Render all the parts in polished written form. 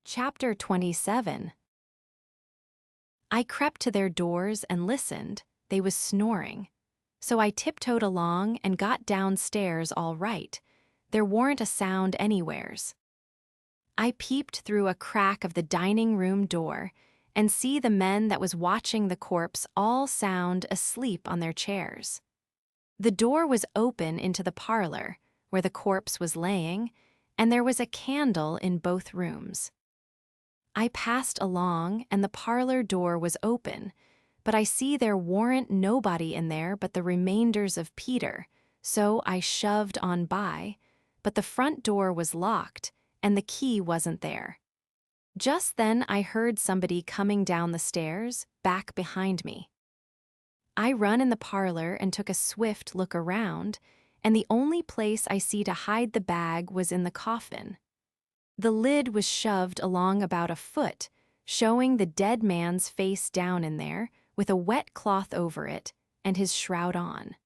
Chapter 27. I crept to their doors and listened. They was snoring. So I tiptoed along and got downstairs all right. There warn't a sound anywheres. I peeped through a crack of the dining room door and see the men that was watching the corpse all sound asleep on their chairs. The door was open into the parlor, where the corpse was laying, and there was a candle in both rooms. I passed along, and the parlor door was open, but I see there warn't nobody in there but the remainders of Peter, so I shoved on by, but the front door was locked, and the key wasn't there. Just then I heard somebody coming down the stairs, back behind me. I run in the parlor and took a swift look around, and the only place I see to hide the bag was in the coffin. The lid was shoved along about a foot, showing the dead man's face down in there, with a wet cloth over it, and his shroud on.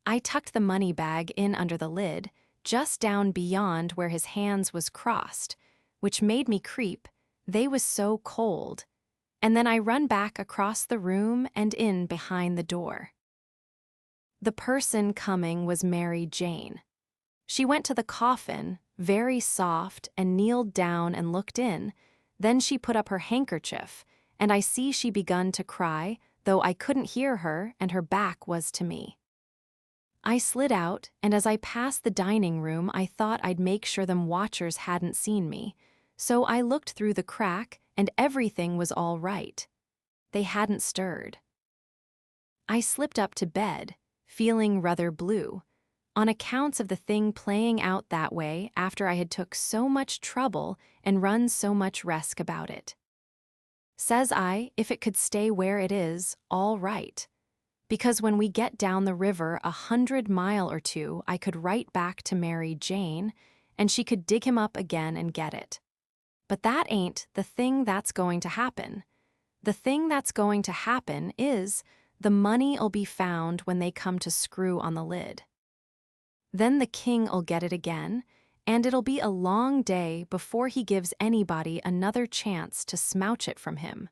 I tucked the money bag in under the lid, just down beyond where his hands was crossed, which made me creep, they was so cold, and then I run back across the room and in behind the door. The person coming was Mary Jane. She went to the coffin, very soft, and kneeled down and looked in. Then she put up her handkerchief, and I see she begun to cry, though I couldn't hear her, and her back was to me. I slid out, and as I passed the dining room, I thought I'd make sure them watchers hadn't seen me, so I looked through the crack, and everything was all right. They hadn't stirred. I slipped up to bed, feeling rather blue, on accounts of the thing playing out that way after I had took so much trouble and run so much risk about it. Says I, if it could stay where it is, all right. Because when we get down the river 100 miles or two, I could write back to Mary Jane, and she could dig him up again and get it. But that ain't the thing that's going to happen. The thing that's going to happen is the money'll be found when they come to screw on the lid. Then the king'll get it again, and it'll be a long day before he gives anybody another chance to smouch it from him.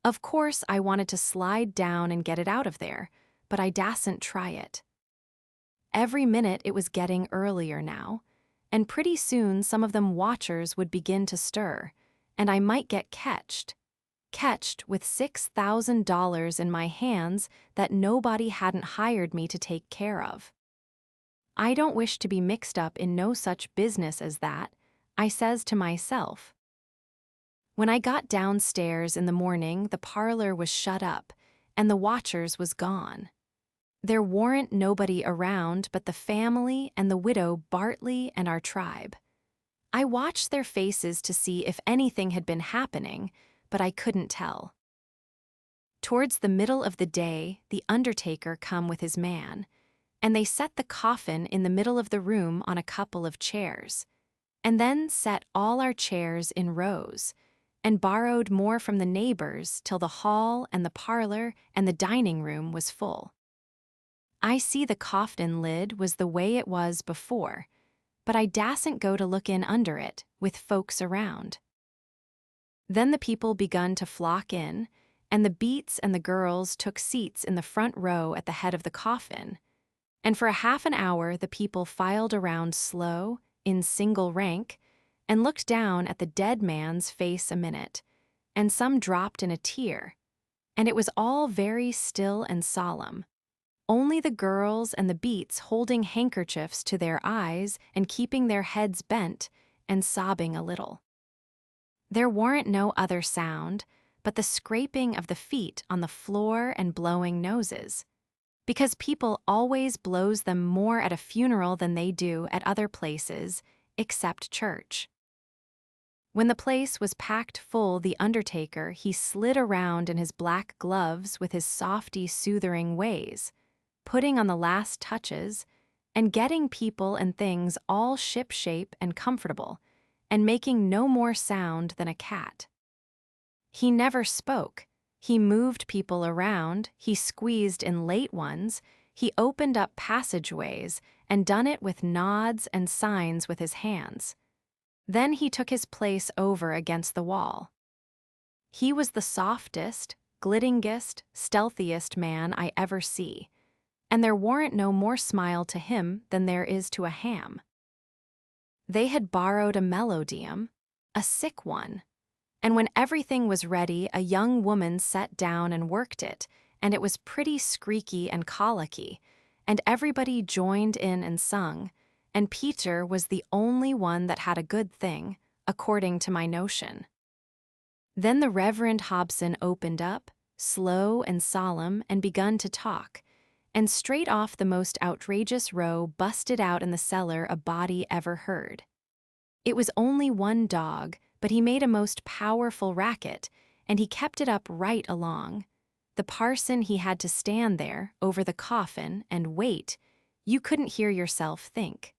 Of course, I wanted to slide down and get it out of there, but I dasn't try it. Every minute it was getting earlier now, and pretty soon some of them watchers would begin to stir, and I might get catched with $6,000 in my hands that nobody hadn't hired me to take care of. I don't wish to be mixed up in no such business as that, I says to myself. When I got downstairs in the morning, the parlor was shut up, and the watchers was gone. There warn't nobody around but the family and the widow Bartley and our tribe. I watched their faces to see if anything had been happening, but I couldn't tell. Towards the middle of the day, the undertaker come with his man, and they set the coffin in the middle of the room on a couple of chairs, and then set all our chairs in rows, and borrowed more from the neighbors till the hall and the parlor and the dining room was full. I see the coffin lid was the way it was before, but I dasn't go to look in under it, with folks around. Then the people begun to flock in, and the beats and the girls took seats in the front row at the head of the coffin, and for a half an hour the people filed around slow, in single rank, and looked down at the dead man's face a minute, and some dropped in a tear, and it was all very still and solemn, only the girls and the beats holding handkerchiefs to their eyes and keeping their heads bent and sobbing a little. There warn't no other sound but the scraping of the feet on the floor and blowing noses, because people always blows them more at a funeral than they do at other places, except church. When the place was packed full, the undertaker, he slid around in his black gloves with his softy, soothing ways, putting on the last touches, and getting people and things all ship-shape and comfortable, and making no more sound than a cat. He never spoke. He moved people around, he squeezed in late ones, he opened up passageways, and done it with nods and signs with his hands. Then he took his place over against the wall. He was the softest, glittingest, stealthiest man I ever see, and there warn't no more smile to him than there is to a ham. They had borrowed a melodeum, a sick one, and when everything was ready, a young woman sat down and worked it, and it was pretty squeaky and colicky, and everybody joined in and sung, and Peter was the only one that had a good thing, according to my notion. Then the Reverend Hobson opened up, slow and solemn, and begun to talk, and straight off the most outrageous row busted out in the cellar a body ever heard. It was only one dog, but he made a most powerful racket, and he kept it up right along. The parson he had to stand there, over the coffin, and wait. You couldn't hear yourself think.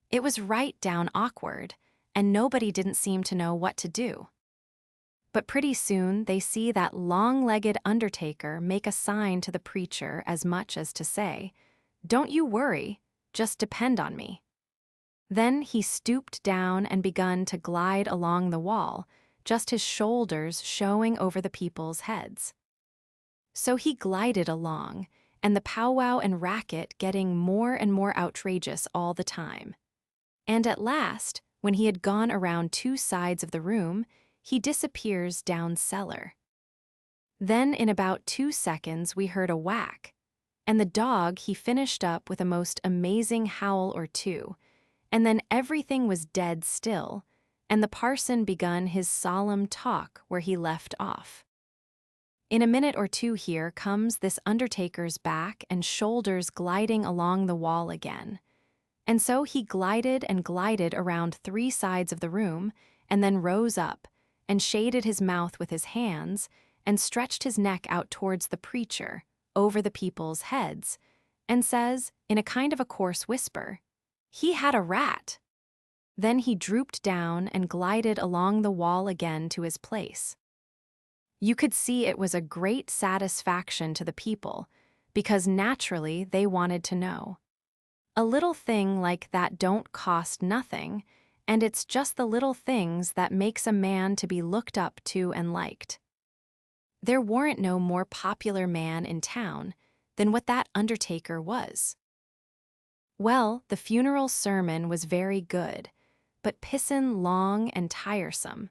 It was right down awkward, and nobody didn't seem to know what to do. But pretty soon they see that long-legged undertaker make a sign to the preacher as much as to say, "Don't you worry, just depend on me." Then he stooped down and begun to glide along the wall, just his shoulders showing over the people's heads. So he glided along, and the powwow and racket getting more and more outrageous all the time. And at last, when he had gone around two sides of the room, he disappears down cellar. Then in about 2 seconds we heard a whack, and the dog he finished up with a most amazing howl or two, and then everything was dead still, and the parson begun his solemn talk where he left off. In a minute or two here comes this undertaker's back and shoulders gliding along the wall again. And so he glided and glided around 3 sides of the room, and then rose up, and shaded his mouth with his hands, and stretched his neck out towards the preacher, over the people's heads, and says, in a kind of a coarse whisper, "He had a rat." Then he drooped down and glided along the wall again to his place. You could see it was a great satisfaction to the people, because naturally they wanted to know. A little thing like that don't cost nothing, and it's just the little things that makes a man to be looked up to and liked. There warn't no more popular man in town than what that undertaker was. Well, the funeral sermon was very good, but pissin' long and tiresome.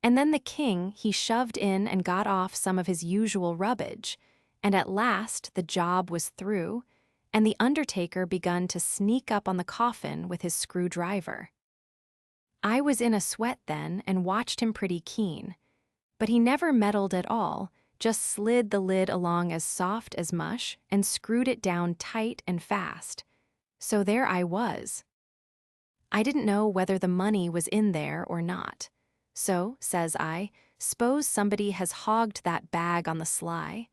And then the king, he shoved in and got off some of his usual rubbage, and at last the job was through, and the undertaker begun to sneak up on the coffin with his screwdriver. I was in a sweat then and watched him pretty keen, but he never meddled at all, just slid the lid along as soft as mush and screwed it down tight and fast. So there I was. I didn't know whether the money was in there or not. So, says I, "'Spose somebody has hogged that bag on the sly.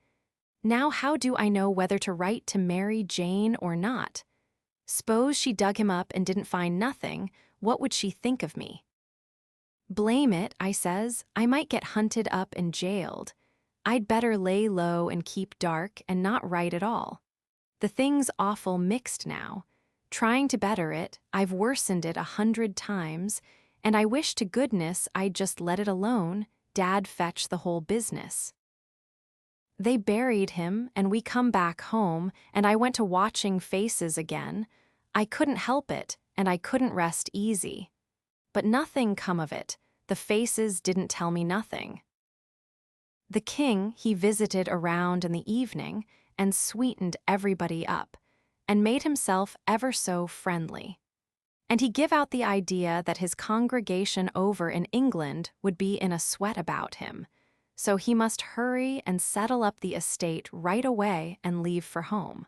Now how do I know whether to write to Mary Jane or not? 'Spose she dug him up and didn't find nothing, what would she think of me?' Blame it, I says, I might get hunted up and jailed. I'd better lay low and keep dark and not write at all. The thing's awful mixed now. Trying to better it, I've worsened it 100 times, and I wish to goodness I'd just let it alone, Dad fetch the whole business." They buried him, and we come back home, and I went to watching faces again. I couldn't help it, and I couldn't rest easy. But nothing come of it. The faces didn't tell me nothing. The king, he visited around in the evening and sweetened everybody up, and made himself ever so friendly. And he give out the idea that his congregation over in England would be in a sweat about him, so he must hurry and settle up the estate right away and leave for home.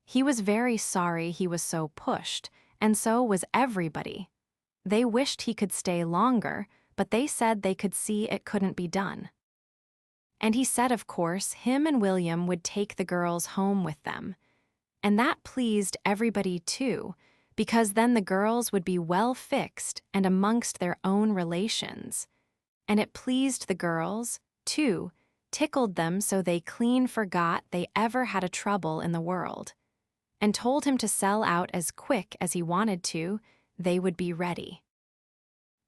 He was very sorry he was so pushed, and so was everybody. They wished he could stay longer, but they said they could see it couldn't be done. And he said, of course, him and William would take the girls home with them. And that pleased everybody too, because then the girls would be well fixed and amongst their own relations. And it pleased the girls, too, tickled them so they clean forgot they ever had a trouble in the world, and told him to sell out as quick as he wanted to, they would be ready.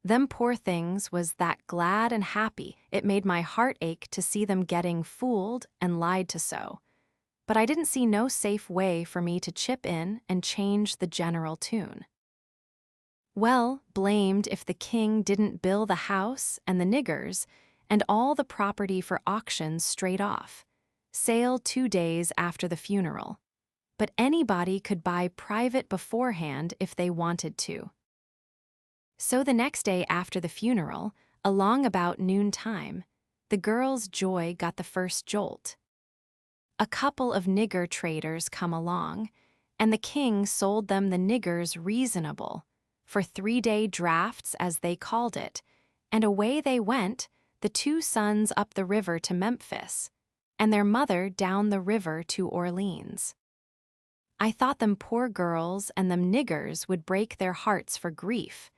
Them poor things was that glad and happy it made my heart ache to see them getting fooled and lied to so. But I didn't see no safe way for me to chip in and change the general tune. Well, blamed if the king didn't bill the house and the niggers and all the property for auction straight off. Sale 2 days after the funeral. But anybody could buy private beforehand if they wanted to. So the next day after the funeral, along about noontime, the girls' joy got the first jolt. A couple of nigger traders come along, and the king sold them the niggers reasonable, for 3-day drafts as they called it, and away they went, the 2 sons up the river to Memphis, and their mother down the river to Orleans. I thought them poor girls and them niggers would break their hearts for grief.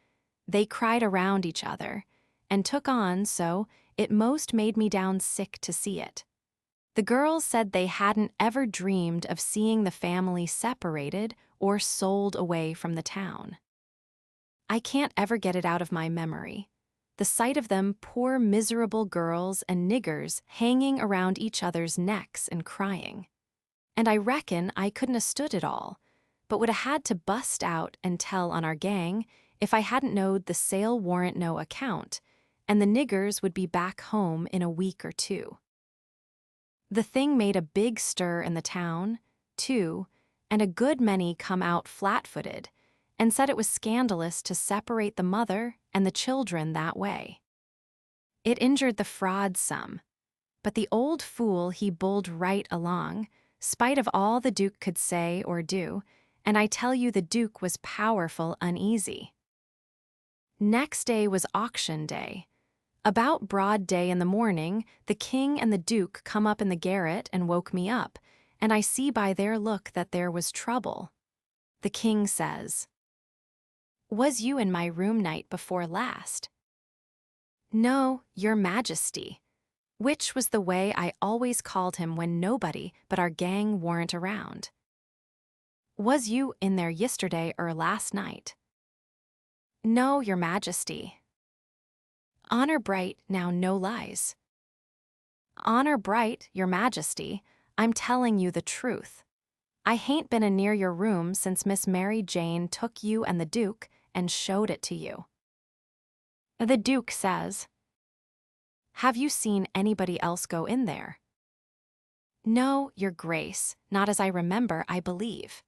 They cried around each other, and took on so it most made me down sick to see it. The girls said they hadn't ever dreamed of seeing the family separated or sold away from the town. I can't ever get it out of my memory. The sight of them poor miserable girls and niggers hanging around each other's necks and crying. And I reckon I couldn't have stood it all, but would have had to bust out and tell on our gang if I hadn't knowed the sale warrant no account, and the niggers would be back home in a week or 2. The thing made a big stir in the town, too, and a good many come out flat-footed, and said it was scandalous to separate the mother and the children that way. It injured the fraud some, but the old fool he bulled right along, spite of all the Duke could say or do, and I tell you the Duke was powerful uneasy. Next day was auction day. About broad day in the morning, the king and the Duke come up in the garret and woke me up, and I see by their look that there was trouble. The king says, "Was you in my room night before last?" "No, your majesty," which was the way I always called him when nobody but our gang warn't around. "Was you in there yesterday or last night?" "No, your majesty." "Honor bright, now no lies." "Honor bright, your majesty, I'm telling you the truth. I hain't been a near your room since Miss Mary Jane took you and the Duke and showed it to you." The Duke says, "Have you seen anybody else go in there?" "No, your grace, not as I remember, I believe."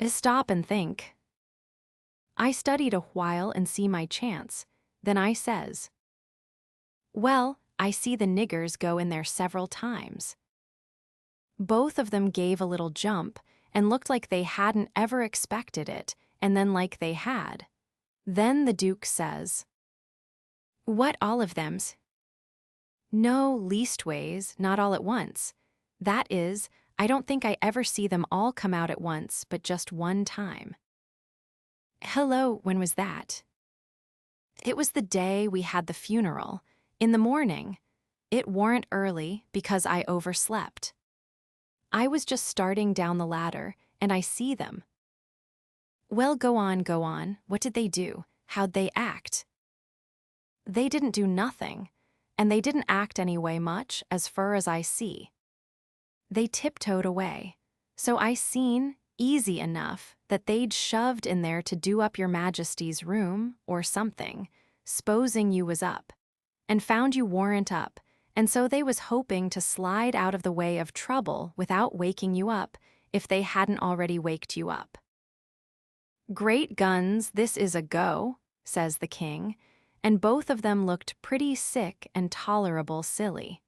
Stop and think. I studied a while and see my chance. Then I says, "Well, I see the niggers go in there several times." Both of them gave a little jump and looked like they hadn't ever expected it, and then like they had. Then the Duke says, "What, all of them's?" "No, leastways, not all at once. That is, I don't think I ever see them all come out at once, but just one time." "Hello, when was that?" "It was the day we had the funeral, in the morning. It warn't early because I overslept. I was just starting down the ladder, and I see them." "Well, go on. What did they do? How'd they act?" "They didn't do nothing, and they didn't act anyway much, as fur as I see. They tiptoed away, so I seen, easy enough, that they'd shoved in there to do up your majesty's room, or something, s'posing you was up, and found you warn't up, and so they was hoping to slide out of the way of trouble without waking you up, if they hadn't already waked you up." "Great guns, this is a go," says the king, and both of them looked pretty sick and tolerable silly.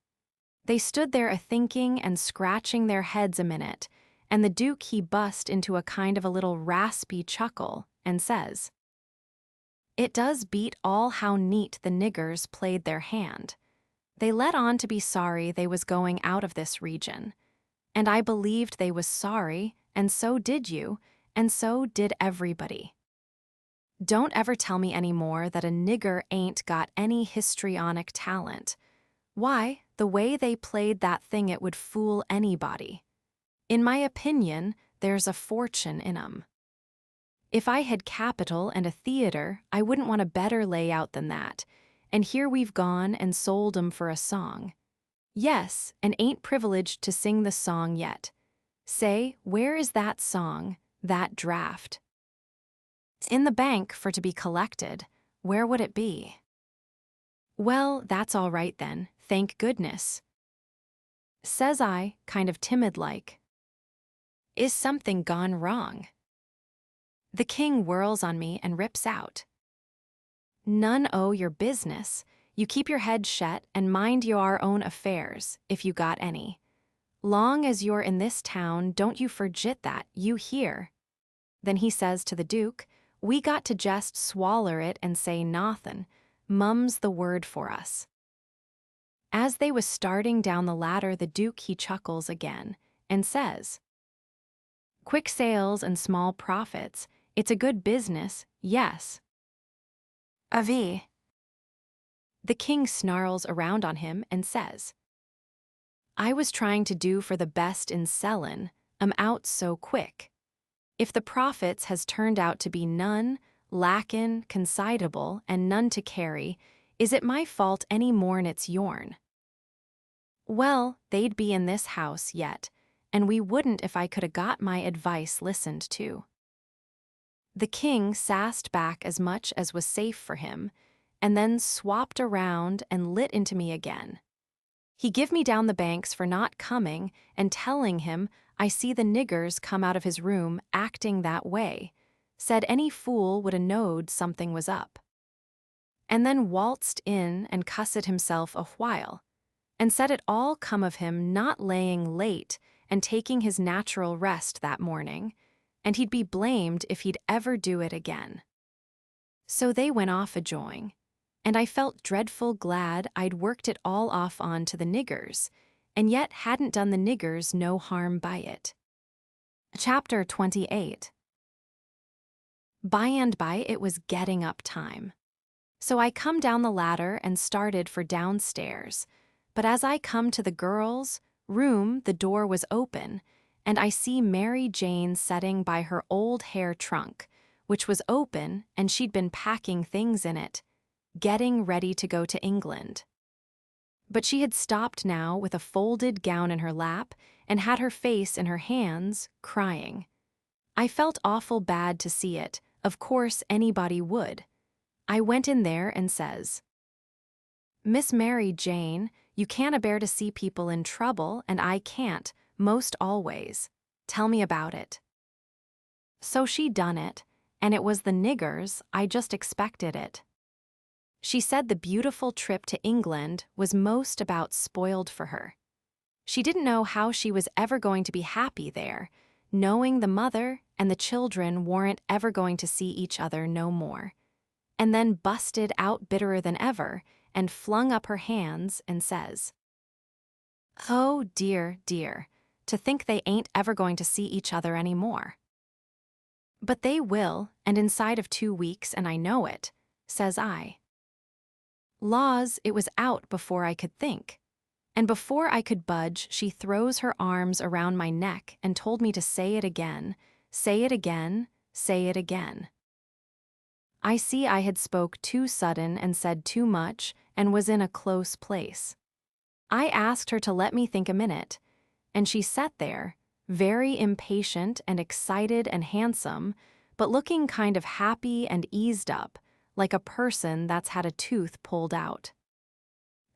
They stood there a-thinking and scratching their heads a minute, and the Duke he bust into a kind of a little raspy chuckle, and says, "It does beat all how neat the niggers played their hand. They let on to be sorry they was going out of this region. And I believed they was sorry, and so did you, and so did everybody. Don't ever tell me any more that a nigger ain't got any histrionic talent. Why, the way they played that thing it would fool anybody. In my opinion, there's a fortune in 'em." If I had capital and a theater, I wouldn't want a better layout than that. And here we've gone and sold 'em for a song. Yes, and ain't privileged to sing the song yet. Say, where is that song, that draft? In the bank for to be collected. Where would it be? Well, that's all right then, thank goodness. Says I, kind of timid-like. Is something gone wrong? The king whirls on me and rips out. None o' your business. You keep your head shut and mind your own affairs, if you got any. Long as you're in this town, don't you forget that, you hear. Then he says to the duke, we got to just swaller it and say nothin'. Mum's the word for us. As they was starting down the ladder, the duke he chuckles again and says, quick sales and small profits, it's a good business, yes. Avi. The king snarls around on him and says, I was trying to do for the best in sellin', I'm out so quick. If the profits has turned out to be none, lackin', consignable, and none to carry, is it my fault any more'n it's yourn? Well, they'd be in this house yet, and we wouldn't if I could 'a' got my advice listened to. The king sassed back as much as was safe for him, and then swapped around and lit into me again. He give me down the banks for not coming and telling him I see the niggers come out of his room acting that way, said any fool would 'a' knowed something was up. And then waltzed in and cussed himself a while, and said it all come of him not laying late and taking his natural rest that morning, and he'd be blamed if he'd ever do it again. So they went off a-joing, and I felt dreadful glad I'd worked it all off on to the niggers, and yet hadn't done the niggers no harm by it. Chapter 28. By and by it was getting up time. So I come down the ladder and started for downstairs, but as I come to the girls' room, the door was open, and I see Mary Jane setting by her old hair trunk, which was open and she'd been packing things in it, getting ready to go to England. But she had stopped now with a folded gown in her lap and had her face in her hands, crying. I felt awful bad to see it, of course anybody would. I went in there and says, Miss Mary Jane, you can't bear to see people in trouble, and I can't, most always. Tell me about it. So she done it, and it was the niggers, I just expected it. She said the beautiful trip to England was most about spoiled for her. She didn't know how she was ever going to be happy there, knowing the mother and the children weren't ever going to see each other no more. And then busted out bitterer than ever and flung up her hands and says, Oh dear, dear, to think they ain't ever going to see each other any more. But they will, and inside of 2 weeks, and I know it, says I. Laws, it was out before I could think. And before I could budge, she throws her arms around my neck and told me to say it again, say it again, say it again. I see I had spoke too sudden and said too much and was in a close place. I asked her to let me think a minute, and she sat there, very impatient and excited and handsome, but looking kind of happy and eased up, like a person that's had a tooth pulled out.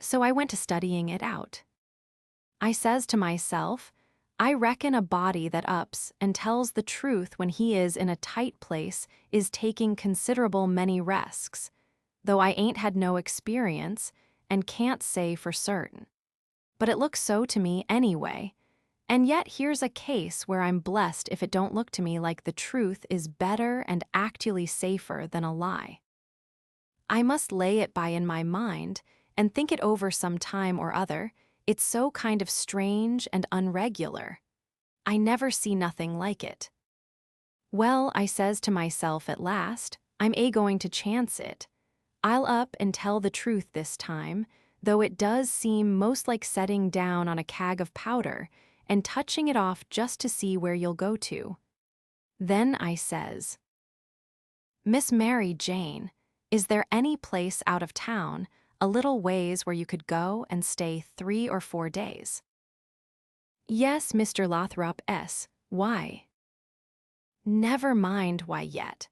So I went to studying it out. I says to myself, I reckon a body that ups and tells the truth when he is in a tight place is taking considerable many risks, though I ain't had no experience and can't say for certain. But it looks so to me anyway, and yet here's a case where I'm blessed if it don't look to me like the truth is better and actually safer than a lie. I must lay it by in my mind and think it over some time or other. It's so kind of strange and unregular. I never see nothing like it. Well, I says to myself at last, I'm going to chance it. I'll up and tell the truth this time, though it does seem most like setting down on a keg of powder and touching it off just to see where you'll go to. Then I says, Miss Mary Jane, is there any place out of town, a little ways where you could go and stay 3 or 4 days? Yes, Mr. Lothrop S. Why? Never mind why yet.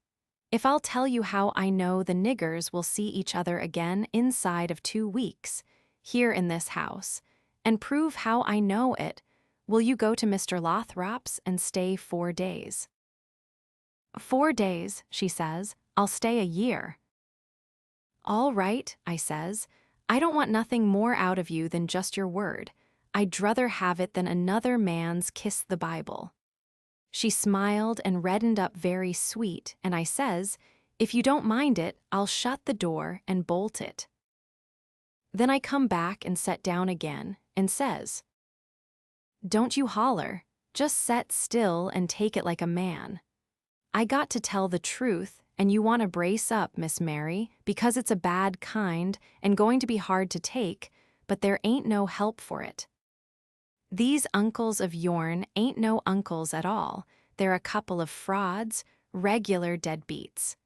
If I'll tell you how I know the niggers will see each other again inside of 2 weeks, here in this house, and prove how I know it, will you go to Mr. Lothrop's and stay 4 days? 4 days, she says. I'll stay a year. All right, I says. I don't want nothing more out of you than just your word. I'd druther have it than another man's kiss the Bible. She smiled and reddened up very sweet, and I says, if you don't mind it, I'll shut the door and bolt it. Then I come back and set down again, and says, don't you holler, just set still and take it like a man. I got to tell the truth, and you want to brace up, Miss Mary, because it's a bad kind and going to be hard to take, but there ain't no help for it. These uncles of yourn ain't no uncles at all. They're a couple of frauds, regular deadbeats.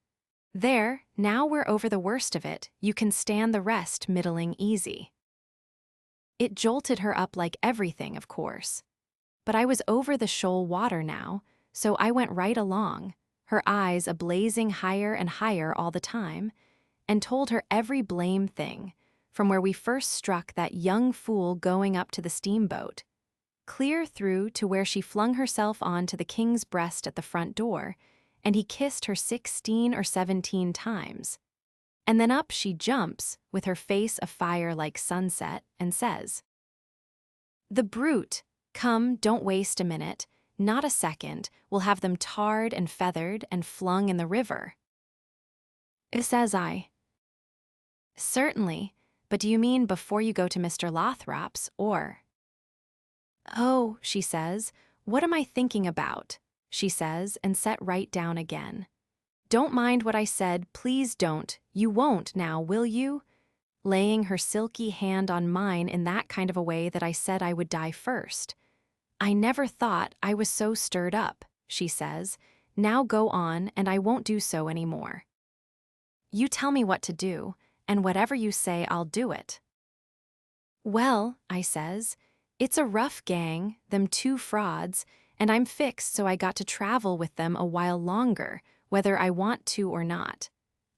There, now we're over the worst of it, you can stand the rest middling easy. It jolted her up like everything, of course. But I was over the shoal water now, so I went right along, her eyes a-blazing higher and higher all the time, and told her every blame thing, from where we first struck that young fool going up to the steamboat, clear through to where she flung herself on to the king's breast at the front door, and he kissed her 16 or 17 times. And then up she jumps, with her face afire like sunset, and says, the brute, come, don't waste a minute, not a second, we'll have them tarred and feathered and flung in the river. Says I, certainly, but do you mean before you go to Mr. Lothrop's, or? Oh, she says, what am I thinking about? She says, and set right down again. Don't mind what I said, please don't. You won't now, will you? Laying her silky hand on mine in that kind of a way that I said I would die first. I never thought I was so stirred up, she says. Now go on, and I won't do so any more. You tell me what to do, and whatever you say, I'll do it. Well, I says, it's a rough gang, them 2 frauds, and I'm fixed so I got to travel with them a while longer, whether I want to or not.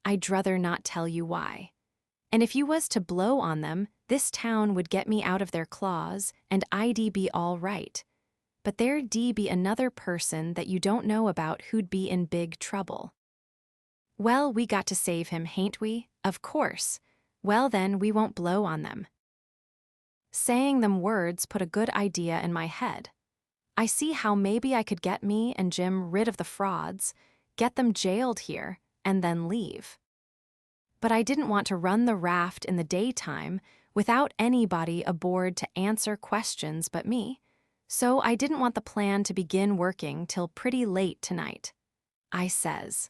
I'd druther not tell you why. And if you was to blow on them, this town would get me out of their claws, and I'd be all right. But there'd be another person that you don't know about who'd be in big trouble. Well, we got to save him, hain't we? Of course. Well then, we won't blow on them. Saying them words put a good idea in my head. I see how maybe I could get me and Jim rid of the frauds, get them jailed here, and then leave. But I didn't want to run the raft in the daytime without anybody aboard to answer questions but me, so I didn't want the plan to begin working till pretty late tonight. I says,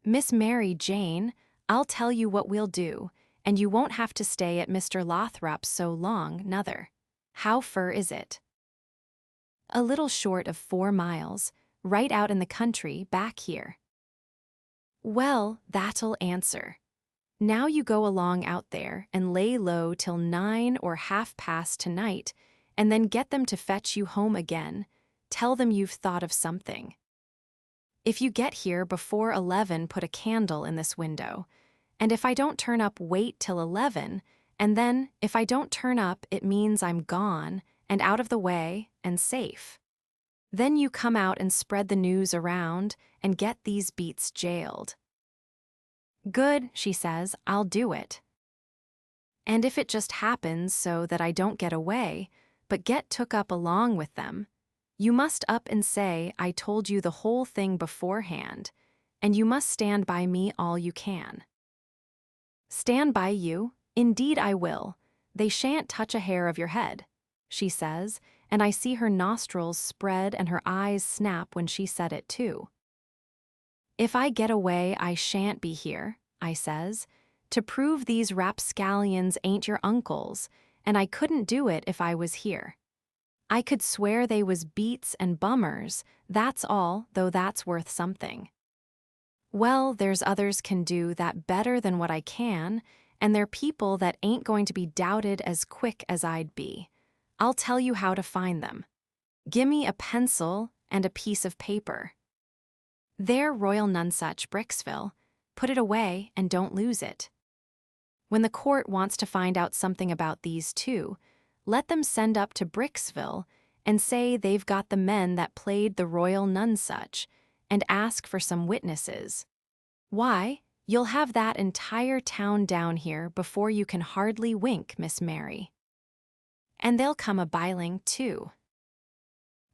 Miss Mary Jane, I'll tell you what we'll do, and you won't have to stay at Mr. Lothrop's so long, nother. How fur is it? A little short of 4 miles, right out in the country back here. Well, that'll answer. Now you go along out there and lay low till 9 or 1/2 tonight, and then get them to fetch you home again. Tell them you've thought of something. If you get here before 11, put a candle in this window. And if I don't turn up, wait till 11, and then, if I don't turn up, it means I'm gone, and out of the way, and safe. Then you come out and spread the news around, and get these beats jailed. Good, she says, I'll do it. And if it just happens so that I don't get away, but get took up along with them, you must up and say I told you the whole thing beforehand, and you must stand by me all you can. Stand by you? Indeed I will. They shan't touch a hair of your head, she says, and I see her nostrils spread and her eyes snap when she said it too. If I get away, I shan't be here, I says, to prove these rapscallions ain't your uncles, and I couldn't do it if I was here. I could swear they was beats and bummers, that's all, though that's worth something. Well, there's others can do that better than what I can, and they're people that ain't going to be doubted as quick as I'd be. I'll tell you how to find them. Gimme a pencil and a piece of paper. There, Royal Nonsuch, Bricksville. Put it away and don't lose it. When the court wants to find out something about these two, let them send up to Bricksville and say they've got the men that played the Royal Nonsuch, and ask for some witnesses. Why, you'll have that entire town down here before you can hardly wink, Miss Mary. And they'll come a-biling, too.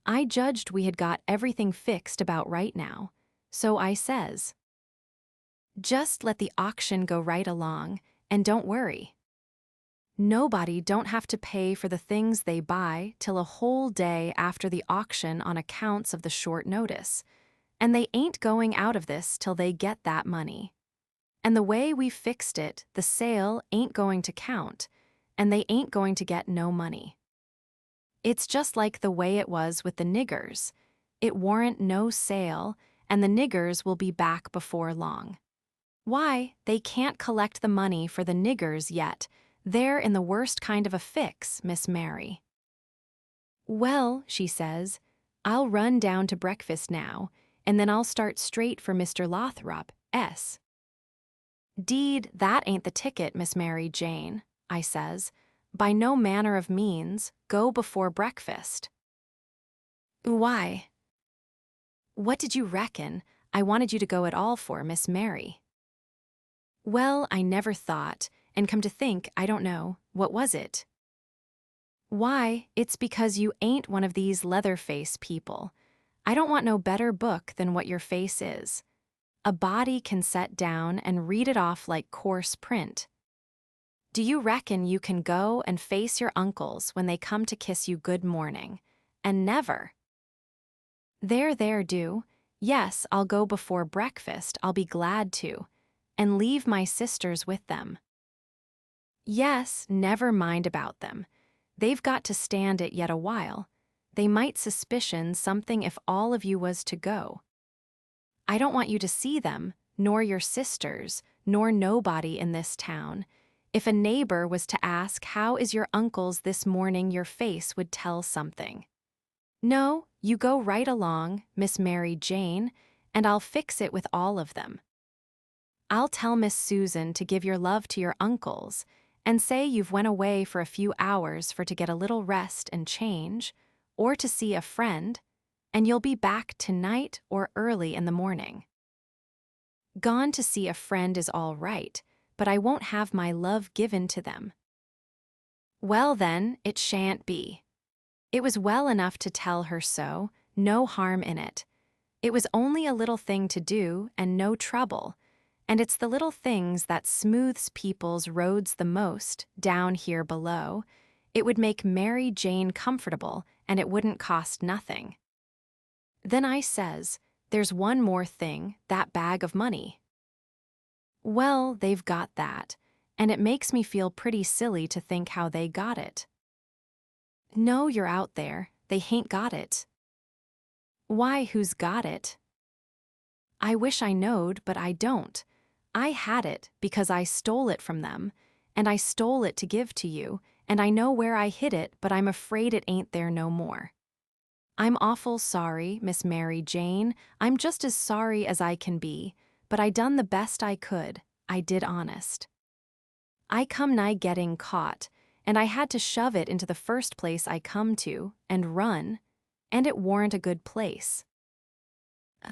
I judged we had got everything fixed about right now, so I says, just let the auction go right along, and don't worry. Nobody don't have to pay for the things they buy till a whole day after the auction on accounts of the short notice, and they ain't going out of this till they get that money. And the way we fixed it, the sale ain't going to count, and they ain't going to get no money. It's just like the way it was with the niggers. It warrant no sale, and the niggers will be back before long. Why, they can't collect the money for the niggers yet. They're in the worst kind of a fix, Miss Mary. Well, she says, I'll run down to breakfast now, and then I'll start straight for Mr. Lothrop, S. Deed, that ain't the ticket, Miss Mary Jane, I says. By no manner of means, go before breakfast. Why? What did you reckon I wanted you to go at all for, Miss Mary? Well, I never thought, and come to think, I don't know, what was it? Why, it's because you ain't one of these Leatherface people. I don't want no better book than what your face is. A body can set down and read it off like coarse print. Do you reckon you can go and face your uncles when they come to kiss you good morning? And never. There, do. Yes, I'll go before breakfast, I'll be glad to. And leave my sisters with them. Yes, never mind about them. They've got to stand it yet a while. They might suspicion something if all of you was to go. I don't want you to see them, nor your sisters, nor nobody in this town. If a neighbor was to ask, how is your uncle's this morning, your face would tell something. No, you go right along, Miss Mary Jane, and I'll fix it with all of them. I'll tell Miss Susan to give your love to your uncles, and say you've went away for a few hours for to get a little rest and change, or to see a friend, and you'll be back tonight or early in the morning. Gone to see a friend is all right, but I won't have my love given to them. Well then, it shan't be. It was well enough to tell her so, no harm in it. It was only a little thing to do and no trouble, and it's the little things that smooths people's roads the most, down here below. It would make Mary Jane comfortable, and it wouldn't cost nothing. Then I says, there's one more thing, that bag of money. Well, they've got that, and it makes me feel pretty silly to think how they got it. No, you're out there, they hain't got it. Why, who's got it? I wish I knowed, but I don't. I had it because I stole it from them, and I stole it to give to you, and I know where I hid it, but I'm afraid it ain't there no more. I'm awful sorry, Miss Mary Jane. I'm just as sorry as I can be, but I done the best I could. I did honest. I come nigh getting caught, and I had to shove it into the first place I come to, and run, and it warn't a good place.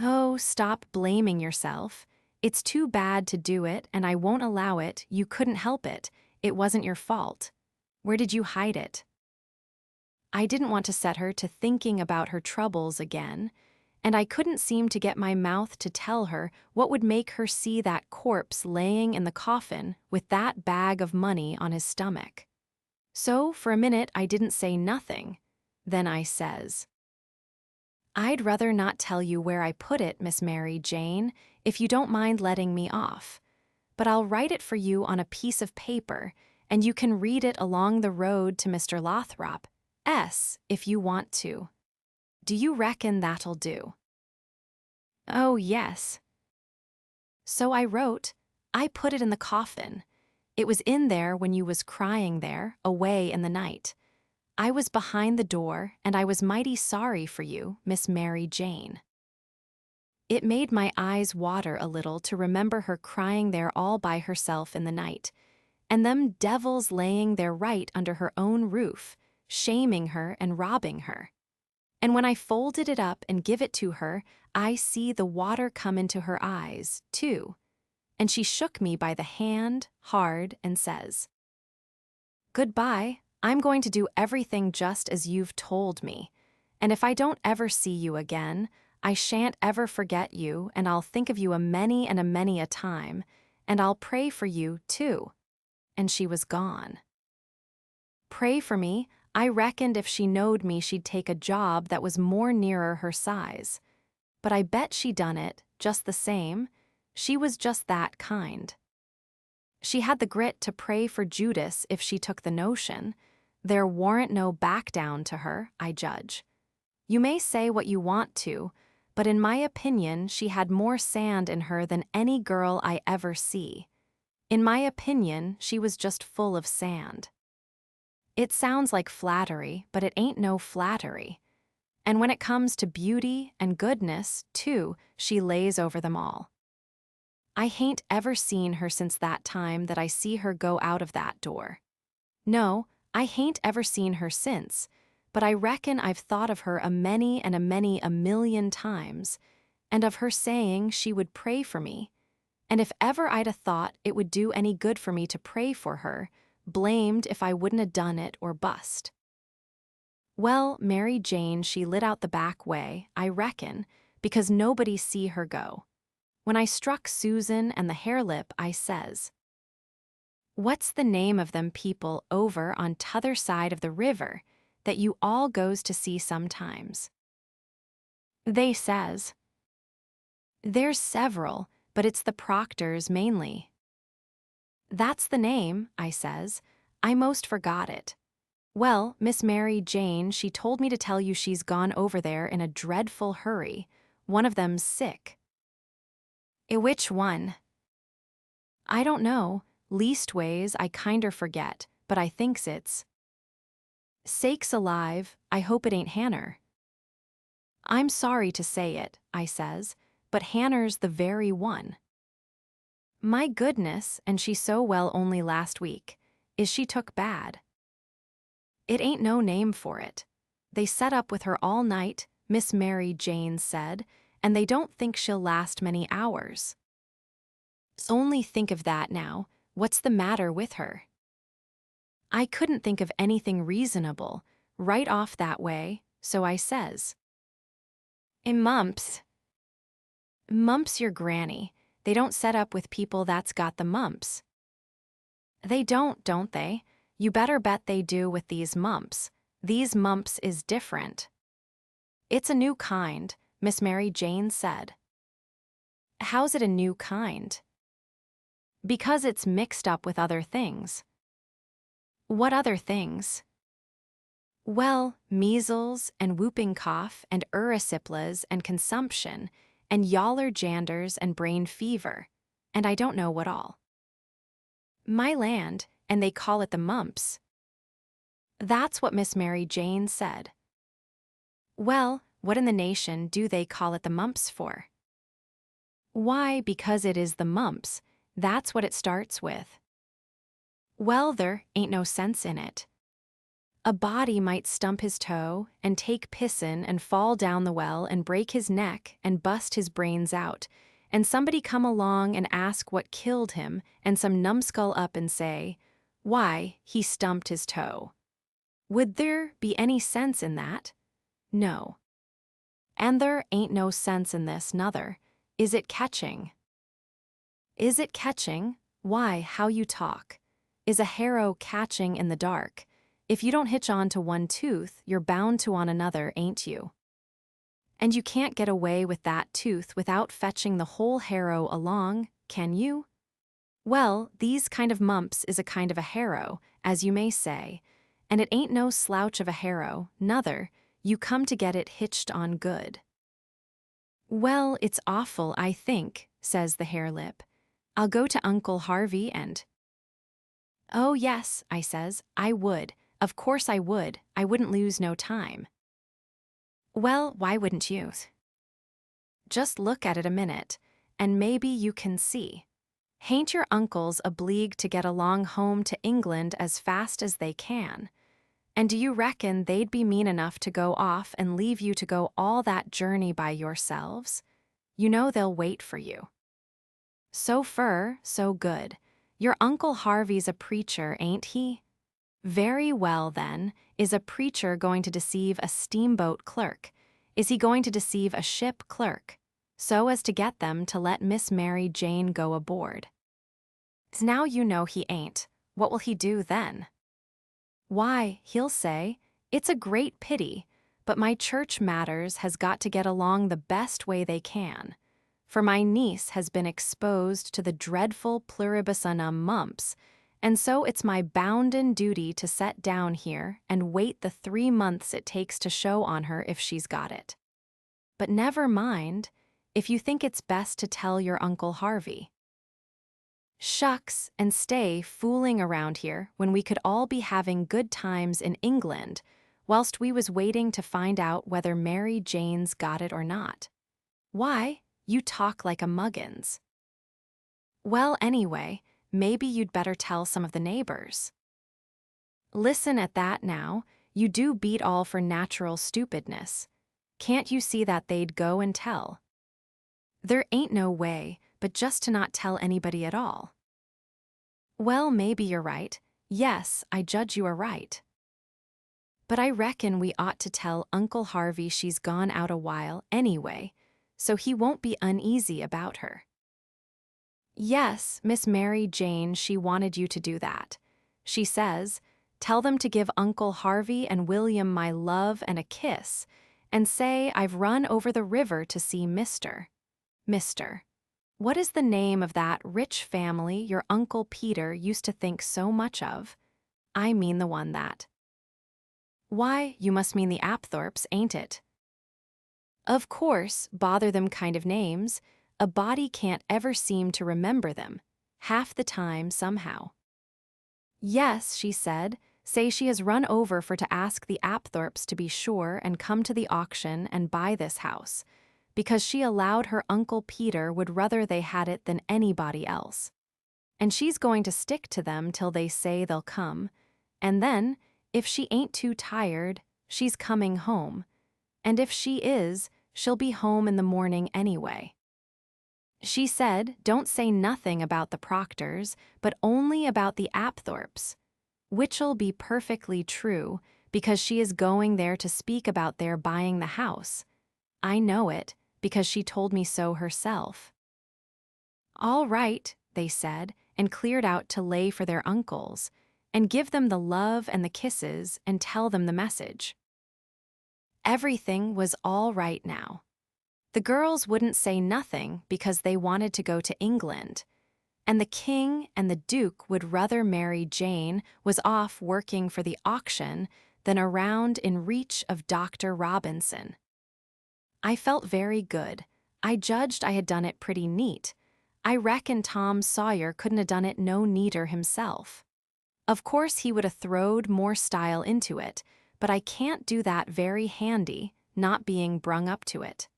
Oh, stop blaming yourself. It's too bad to do it, and I won't allow it. You couldn't help it. It wasn't your fault. Where did you hide it? I didn't want to set her to thinking about her troubles again, and I couldn't seem to get my mouth to tell her what would make her see that corpse laying in the coffin with that bag of money on his stomach. So for a minute I didn't say nothing. Then I says, I'd rather not tell you where I put it, Miss Mary Jane, if you don't mind letting me off. But I'll write it for you on a piece of paper, and you can read it along the road to Mr. Lothrop, S., if you want to. Do you reckon that'll do? Oh, yes. So I wrote, I put it in the coffin. It was in there when you was crying there, away in the night. I was behind the door, and I was mighty sorry for you, Miss Mary Jane. It made my eyes water a little to remember her crying there all by herself in the night, and them devils laying there right under her own roof, shaming her and robbing her. And when I folded it up and give it to her, I see the water come into her eyes, too. And she shook me by the hand, hard, and says, Goodbye, I'm going to do everything just as you've told me. And if I don't ever see you again, I shan't ever forget you, and I'll think of you a many and a many a time, and I'll pray for you, too. And she was gone. Pray for me? I reckoned if she knowed me she'd take a job that was more nearer her size. But I bet she done it, just the same. She was just that kind. She had the grit to pray for Judas if she took the notion. There warn't no back down to her, I judge. You may say what you want to, but in my opinion she had more sand in her than any girl I ever see. In my opinion, she was just full of sand. It sounds like flattery, but it ain't no flattery. And when it comes to beauty and goodness, too, she lays over them all. I hain't ever seen her since that time that I see her go out of that door. No, I hain't ever seen her since, but I reckon I've thought of her a many and a many a million times, and of her saying she would pray for me. And if ever I'd a thought it would do any good for me to pray for her, blamed if I wouldn't a done it or bust. Well, Mary Jane, she lit out the back way, I reckon, because nobody see her go. When I struck Susan and the hare-lip, I says, What's the name of them people over on t'other side of the river that you all goes to see sometimes? They says, There's several, but it's the Proctors mainly. That's the name, I says. I most forgot it. Well, Miss Mary Jane, she told me to tell you she's gone over there in a dreadful hurry. One of them's sick. Which one? I don't know. Leastways, I kinder forget, but I thinks it's. Sakes alive, I hope it ain't Hanner. I'm sorry to say it, I says, but Hanner's the very one. My goodness, and she so well only last week. Is she took bad? It ain't no name for it. They set up with her all night, Miss Mary Jane said, and they don't think she'll last many hours. Only think of that now. What's the matter with her? I couldn't think of anything reasonable, right off that way, so I says, Mumps. Mumps your granny. They don't set up with people that's got the mumps. They don't they? You better bet they do with these mumps. These mumps is different. It's a new kind, Miss Mary Jane said. How's it a new kind? Because it's mixed up with other things. What other things? Well, measles and whooping cough and erysipelas and consumption and yaller janders and brain fever, and I don't know what all. My land, and they call it the mumps. That's what Miss Mary Jane said. Well, what in the nation do they call it the mumps for? Why, because it is the mumps. That's what it starts with. Well, there ain't no sense in it. A body might stump his toe and take pissin and fall down the well and break his neck and bust his brains out, and somebody come along and ask what killed him, and some numbskull up and say, Why, he stumped his toe. Would there be any sense in that? No. And there ain't no sense in this, nother. Is it catching? Is it catching? Why, how you talk. Is a harrow catching in the dark? If you don't hitch on to one tooth, you're bound to on another, ain't you? And you can't get away with that tooth without fetching the whole harrow along, can you? Well, these kind of mumps is a kind of a harrow, as you may say, and it ain't no slouch of a harrow, nother. You come to get it hitched on good. Well, it's awful, I think, says the hare-lip. I'll go to Uncle Harvey and— Oh yes, I says, I would. Of course I would. I wouldn't lose no time. Well, why wouldn't you? Just look at it a minute, and maybe you can see. Hain't your uncles obleeged to get along home to England as fast as they can? And do you reckon they'd be mean enough to go off and leave you to go all that journey by yourselves? You know they'll wait for you. So fur, so good. Your Uncle Harvey's a preacher, ain't he? Very well, then. Is a preacher going to deceive a steamboat clerk? Is he going to deceive a ship clerk, so as to get them to let Miss Mary Jane go aboard? Now you know he ain't. What will he do then? Why, he'll say, it's a great pity, but my church matters has got to get along the best way they can. For my niece has been exposed to the dreadful pluribus unum mumps, and so it's my bounden duty to set down here and wait the 3 months it takes to show on her if she's got it. But never mind, if you think it's best to tell your Uncle Harvey. Shucks, and stay fooling around here when we could all be having good times in England, whilst we was waiting to find out whether Mary Jane's got it or not. Why, you talk like a muggins. Well, anyway, maybe you'd better tell some of the neighbors. Listen at that now, you do beat all for natural stupidness. Can't you see that they'd go and tell? There ain't no way, but just to not tell anybody at all. Well, maybe you're right. Yes, I judge you are right. But I reckon we ought to tell Uncle Harvey she's gone out a while anyway, so he won't be uneasy about her. Yes, Miss Mary Jane, she wanted you to do that. She says, tell them to give Uncle Harvey and William my love and a kiss, and say I've run over the river to see Mr. What is the name of that rich family your Uncle Peter used to think so much of? I mean the one that— Why, you must mean the Apthorps, ain't it? Of course, bother them kind of names. A body can't ever seem to remember them, half the time somehow. Yes, she said, say she has run over for to ask the Apthorps to be sure and come to the auction and buy this house, because she allowed her Uncle Peter would rather they had it than anybody else. And she's going to stick to them till they say they'll come, and then, if she ain't too tired, she's coming home, and if she is, she'll be home in the morning anyway. She said, don't say nothing about the Proctors, but only about the Apthorps, which'll be perfectly true, because she is going there to speak about their buying the house. I know it, because she told me so herself. All right, they said, and cleared out to lay for their uncles, and give them the love and the kisses and tell them the message. Everything was all right now. The girls wouldn't say nothing because they wanted to go to England, and the king and the duke would rather Mary Jane was off working for the auction than around in reach of Dr. Robinson. I felt very good. I judged I had done it pretty neat. I reckon Tom Sawyer couldn't have done it no neater himself. Of course he would have throwed more style into it, but I can't do that very handy, not being brung up to it.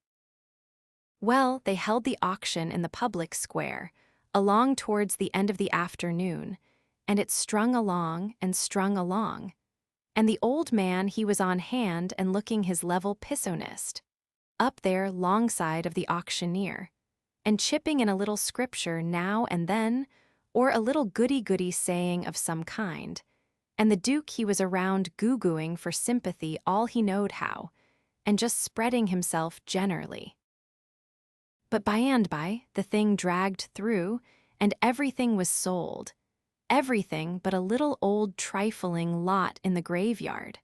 Well, they held the auction in the public square, along towards the end of the afternoon, and it strung along and strung along. And the old man he was on hand and looking his level pissonist, up there longside of the auctioneer, and chipping in a little scripture now and then, or a little goody-goody saying of some kind, and the duke he was around goo-gooing for sympathy all he knowed how, and just spreading himself generally. But by and by, the thing dragged through, and everything was sold. Everything but a little old trifling lot in the graveyard.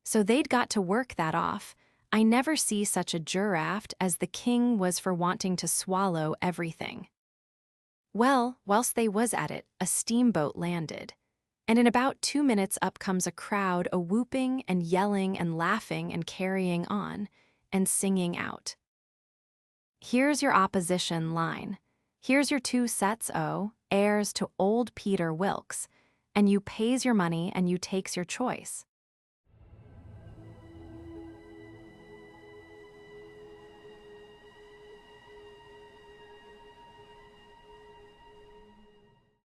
So they'd got to work that off. I never see such a juraft as the king was for wanting to swallow everything. Well, whilst they was at it, a steamboat landed, and in about 2 minutes up comes a crowd a-whooping and yelling and laughing and carrying on, and singing out. Here's your opposition line. Here's your 2 sets o, heirs to old Peter Wilkes, and you pays your money and you takes your choice.